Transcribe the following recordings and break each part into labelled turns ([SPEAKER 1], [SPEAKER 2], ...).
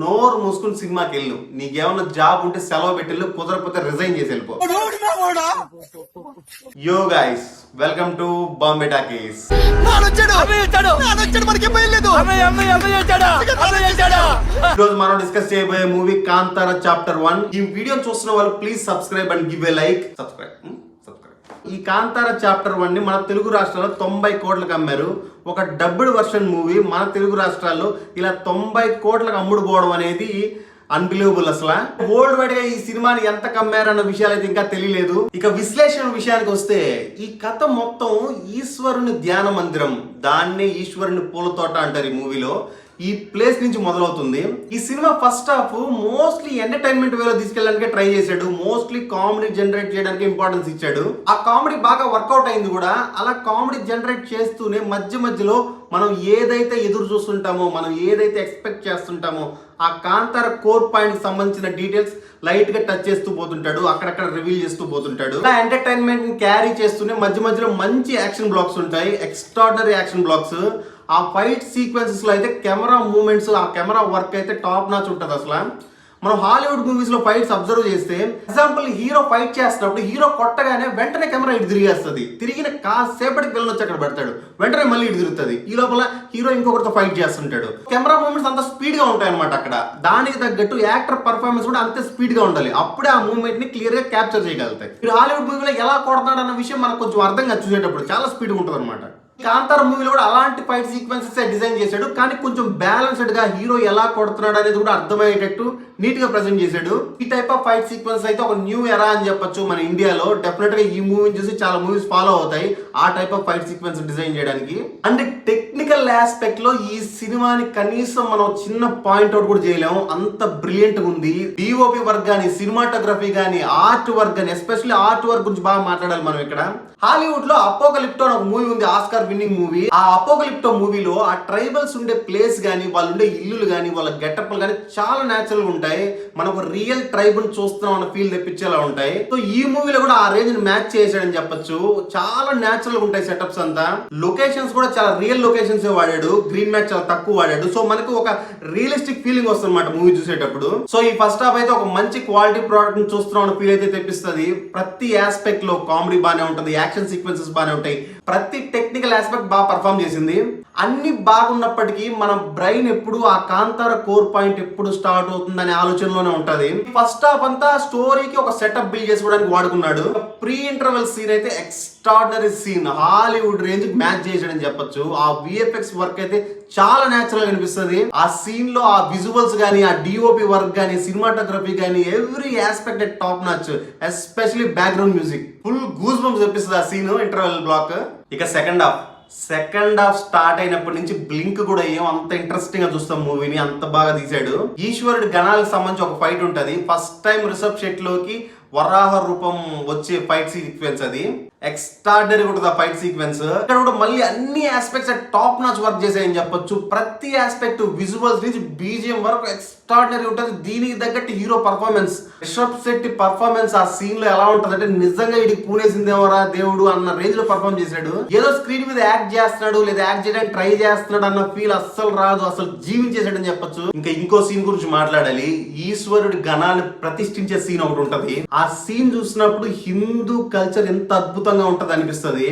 [SPEAKER 1] నోరు మూసుకుని సినిమాకి వెళ్ళు. నీకేమన్నా జాబ్ ఉంటే సెలవు పెట్టెళ్ళు, కుదరకపోతే రిజైన్ చేసి వెళ్ళిపో. యో guys, welcome to Bombay talkies. ఈ రోజు మనం డిస్కస్ చేయబోయే మూవీ కాంతార చాప్టర్ 1. ఈ వీడియో చూస్తున్న వాళ్ళు please subscribe and give a like. Subscribe. ఈ కాంతార చాప్టర్ 1 ని మన తెలుగు రాష్ట్రాల్లో 90 కోట్లకు అమ్మారు. ఒక డబ్బుడ్ వర్షన్ మూవీ మన తెలుగు రాష్ట్రాల్లో ఇలా 90 కోట్లకు అమ్ముడు పోవడం అనేది అన్బిలీవబుల్. అసలు వరల్డ్ వైడ్ గా ఈ సినిమాని ఎంత కమ్మారన్న విషయాలు అయితే ఇంకా తెలియలేదు. ఇక విశ్లేషణ విషయానికి వస్తే ఈ కథ మొత్తం ఈశ్వరుని ధ్యాన మందిరం, దాన్నే ఈశ్వరుని పూల తోట అంటారు ఈ మూవీలో. ఈ ప్లేస్ నుంచి మొదలవుతుంది. ఈ cinema first half mostly entertainment వేలో తీసుకెళ్ళడానికి ట్రై చేశాడు. మోస్ట్లీ కామెడీ జనరేట్ చేయడానికి ఇంపార్టెన్స్ ఇచ్చాడు. ఆ కామెడీ బాగా వర్కౌట్ అయింది కూడా. అలా కామెడీ జనరేట్ చేస్తూనే మధ్య మధ్యలో మనం ఏదైతే ఎదురు చూస్తుంటామో, మనం ఏదైతే ఎక్స్పెక్ట్ చేస్తుంటామో ఆ కాంతార కోర్ పాయింట్ సంబంధించిన డీటెయిల్స్ లైట్ గా టచ్ చేస్తూ పోతుంటాడు, అక్కడక్కడ రివీల్ చేస్తూ పోతుంటాడు. ఆ ఎంటర్టైన్మెంట్ క్యారీ చేస్తూనే మధ్య మధ్యలో మంచి యాక్షన్ బ్లాక్స్ ఉంటాయి, ఎక్స్ట్రాడినరీ యాక్షన్ బ్లాక్స్. ఆ ఫైట్ సీక్వెన్సెస్ లో అయితే కెమెరా మూమెంట్స్, ఆ కెమెరా వర్క్ అయితే టాప్ నాచ్ ఉంటుంది. అసలు మనం హాలీవుడ్ మూవీస్ లో ఫైట్స్ అబ్జర్వ్ చేస్తే, ఎగ్జాంపుల్ హీరో ఫైట్ చేస్తున్నప్పుడు హీరో కొట్టగానే వెంటనే కెమెరా ఇటు తిరిగేస్తుంది. తిరిగిన కాసేపటికి పిల్లలు వచ్చి అక్కడ పెడతాడు, వెంటనే మళ్ళీ ఇటు తిరుగుతుంది. ఈ లోపల హీరో ఇంకొకరితో ఫైట్ చేస్తుంటాడు. కెమెరా మూమెంట్స్ అంత స్పీడ్ గా ఉంటాయి అనమాట. అక్కడ దానికి తగ్గట్టు యాక్టర్ పర్ఫార్మెన్స్ కూడా అంతే స్పీడ్ గా ఉండాలి. అప్పుడే ఆ మూమెంట్ ని క్లియర్ గా క్యాప్చర్ చేయగలుగుతాయి. ఇప్పుడు హాలీవుడ్ మూవీలో ఎలా కొడతాడు అన్న విషయం మనకు కొంచెం అర్థంగా చూసేటప్పుడు చాలా స్పీడ్ గా ఉంటుంది అనమాట. కాంతార మూవీలో కూడా అలాంటి ఫైట్ సీక్వెన్సెస్ డిజైన్ చేశాడు, కానీ కొంచెం బ్యాలెన్స్డ్ గా హీరో ఎలా కొడుతున్నాడు అనేది కూడా అర్థమయ్యేటట్టు నీట్ గా ప్రెజెంట్ చేశాడు. ఈ టైప్ ఆఫ్ ఫైట్ సీక్వెన్స్ అయితే ఒక న్యూ ఎరా అని చెప్పొచ్చు మన ఇండియాలో. డెఫినెట్ గా ఈ మూవీని చూసి చాలా మూవీస్ ఫాలో అవుతాయి ఆ type of fight sequence design చేయడానికి. అండ్ టెక్నికల్ ఆస్పెక్ట్ లో ఈ సినిమాని కనీసం మనం చిన్న పాయింట్ అవుట్ కూడా చేయలేము, అంత బ్రిలియంట్ గా ఉంది. డిఓపి వర్క్ గానీ, సినిమాటోగ్రఫీ గానీ, ఆర్ట్ వర్క్ గానీ, ఎస్పెషల్లీ ఆర్ట్ వర్క్ గురించి బాగా మాట్లాడాలి మనం ఇక్కడ. హాలీవుడ్ లో అపోకలిప్టో అని ఒక మూవీ ఉంది, ఆస్కార్ విన్నింగ్ మూవీ. ఆ అపోకలిప్టో మూవీలో ఆ ట్రైబల్స్ ఉండే ప్లేస్ గానీ, వాళ్ళు ఉండే ఇల్లులు గానీ, వాళ్ళ గెటప్లు గానీ చాలా న్యాచురల్ గా ఉంటాయి. మనం ఒక రియల్ ట్రైబ్ ని చూస్తున్నాం అన్న ఫీల్ తెప్పించేలా ఉంటాయి. సో ఈ మూవీలో కూడా ఆ రేంజ్ ని మ్యాచ్ చేశాడని చెప్పొచ్చు. చాలా న్యాచురల్ గా ఉంటాయి సెటప్స్ అంతా. లొకేషన్స్ కూడా చాలా రియల్ లొకేషన్స్ వాడాడు, గ్రీన్ మ్యాచ్ చాలా తక్కువ వాడాడు. సో మనకు ఒక రియలిస్టిక్ ఫీలింగ్ వస్తుంది అన్నమాట మూవీ చూసేటప్పుడు. సో ఈ ఫస్ట్ హాఫ్ అయితే ఒక మంచి క్వాలిటీ ప్రోడక్ట్ ని చూస్తున్నాం అన్న ఫీల్ అయితే తెప్పిస్తుంది. ప్రతి ఆస్పెక్ట్ లో కామెడీ బాగానే ఉంటుంది, యాక్షన్ సీక్వెన్సెస్ బాగానే ఉంటాయి, ప్రతి టెక్నికల్ ఆస్పెక్ట్ బాగా పర్ఫామ్ చేసింది. అన్ని బాగున్నప్పటికీ మన బ్రెయిన్ ఎప్పుడు ఆ కాంతార కోర్ పాయింట్ ఎప్పుడు స్టార్ట్ అవుతుందనే ఆలోచనలోనే ఉంటది. ఫస్ట్ హాఫ్ అంతా స్టోరీకి ఒక సెటప్ బిల్డ్ చేసుకోవడానికి వాడుకున్నాడు. ప్రీ ఇంటర్వెల్ సీన్ అయితే extraordinary scene, Hollywood range match చేసాడని చెప్పొచ్చు. ఆ విఎఫ్ఎక్స్ వర్క్ అయితే చాలా న్యాచురల్ గా అనిపిస్తుంది. ఆ సీన్ లో ఆ విజువల్స్ గానీ, ఆ డిఓపి వర్క్ గానీ, సినిమాటోగ్రఫీ గానీ, every aspect at top notch. Especially background music full goose bumps తెప్పిస్తుంది ఆ సీన్ ఇంటర్వెల్ బ్లాక్. ఇక సెకండ్ హాఫ్ స్టార్ట్ అయినప్పటి నుంచి బ్లింక్ కూడా అంత ఇంట్రెస్టింగ్ గా చూస్తాం మూవీని, అంత బాగా తీశాడు. ఈశ్వరుడి గణాలకు సంబంధించి ఒక ఫైట్ ఉంటది. ఫస్ట్ టైం రిషబ్ శెట్టిలోకి వరాహ రూపం వచ్చే ఫైట్ సీక్వెన్స్, అది ఎక్స్ట్రాడినరీ ఉంటుంది ఆ ఫైట్ సీక్వెన్స్. ఇక్కడ కూడా మళ్ళీ అన్ని ఆస్పెక్ట్స్ టాప్ నాచ్ వర్క్ చేసాయని చెప్పొచ్చు. ప్రతి ఆస్పెక్ట్ విజువల్స్ నుంచి బీజిఎం వరకు ఎక్స్ట్రాడినరీ ఉంటుంది. దీనికి తగ్గట్టు hero performance, Rishab Shetty performance ఆ సీన్ లో ఎలా ఉంటుంది అంటే నిజంగా ఇది పూనేసిందేమోరా దేవుడు అన్న రేంజ్ లో పర్ఫార్మ్ చేశాడు. ఏదో స్క్రీన్ మీద యాక్ట్ చేస్తున్నాడు లేదా యాక్ట్ చేయడానికి ట్రై చేస్తున్నాడు అన్న ఫీల్ అస్సలు రాదు, అసలు జీవించేసాడని చెప్పొచ్చు. ఇంకా ఇంకో సీన్ గురించి మాట్లాడాలి. ఈశ్వరుడి గణాన్ని ప్రతిష్ఠించే సీన్ ఒకటి ఉంటది. ఆ సీన్ చూసినప్పుడు హిందూ కల్చర్ ఎంత అద్భుతంగా ఉంటది అనిపిస్తుంది.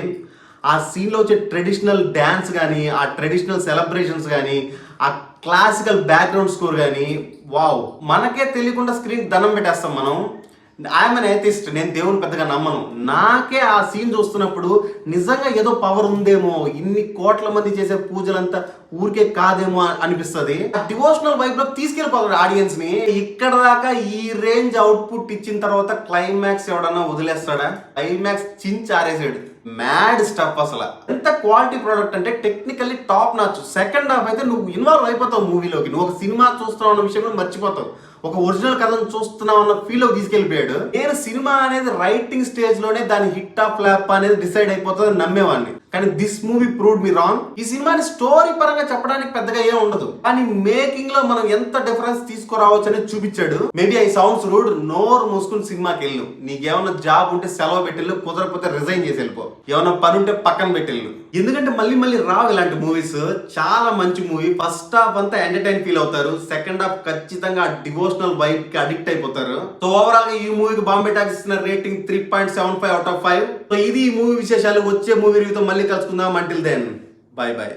[SPEAKER 1] ఆ సీన్ లో వచ్చే ట్రెడిషనల్ డాన్స్ కానీ, ఆ ట్రెడిషనల్ సెలబ్రేషన్స్ కానీ, ఆ క్లాసికల్ బ్యాక్గ్రౌండ్ స్కోర్ కానీ, వావ్, మనకే తెలియకుండా స్క్రీన్ దండం పెట్టేస్తాం మనం. ఐఎమ్ అన్ ఏథిస్ట్, నేను దేవుని పెద్దగా నమ్మను. నాకే ఆ సీన్ చూస్తున్నప్పుడు నిజంగా ఏదో పవర్ ఉందేమో, ఇన్ని కోట్ల మంది చేసే పూజలంతా ఊరికే కాదేమో అనిపిస్తుంది. డివోషనల్ వైబ్ లో తీసుకెళ్ళిపోతాడు ఆడియన్స్ ని. ఇక్కడ దాకా ఈ రేంజ్ అవుట్పుట్ ఇచ్చిన తర్వాత క్లైమాక్స్ ఎవడన్నా వదిలేస్తాడా? క్లైమాక్స్ చించారేసాడు. Mad stuff. అసలు ఎంత క్వాలిటీ ప్రోడక్ట్ అంటే technically top notch. Second half అయితే నువ్వు ఇన్వాల్వ్ అయిపోతావు మూవీలోకి. నువ్వు ఒక సినిమా చూస్తున్నావు అన్న విషయం కూడా మర్చిపోతావు. ఒక ఒరిజినల్ కథను చూస్తున్నావు అన్న ఫీల్ తీసుకెళ్లిపోయాడు. నేను సినిమా అనేది రైటింగ్ స్టేజ్ లోనే దాని హిట్ ఆఫ్ ఫ్లాప్ అనేది డిసైడ్ అయిపోతుంది నమ్మేవాడిని. కానీ this movie proved me wrong. ఈ సినిమాని స్టోరీ పరంగా చెప్పడానికి పెద్దగా ఏం ఉండదు, కానీ మేకింగ్ లో మనం ఎంత డిఫరెన్స్ తీసుకురావచ్చు అనేది చూపించాడు. మేబీ ఐ సౌండ్స్ రూడ్, నోరు మూసుకుని సినిమాకి వెళ్ళు. నీకేమన్నా జాబ్ ఉంటే సెలవు పెట్టెళ్ళు, కుదరకపోతే రిజైన్ చేసి వెళ్ళిపో. ఏమన్నా పని ఉంటే పక్కన పెట్టెళ్ళు. ఎందుకంటే మళ్ళీ మళ్ళీ రావు ఇలాంటి మూవీస్. చాలా మంచి మూవీ. ఫస్ట్ హాఫ్ అంతా ఎంటర్టైన్ ఫీల్ అవుతారు, సెకండ్ హాఫ్ ఖచ్చితంగా డివోషనల్ వైబ్ కి అడిక్ట్ అయిపోతారు. సో ఓవరాల్ గా ఈ మూవీకి బాంబే టాకీస్ ఇస్తున్న రేటింగ్ 3.75 out of 5. సో ఇది ఈ మూవీ విశేషాలు. వచ్చే మూవీ రివ్యూతో మళ్ళీ కలుసుకుందాం. Until then bye by.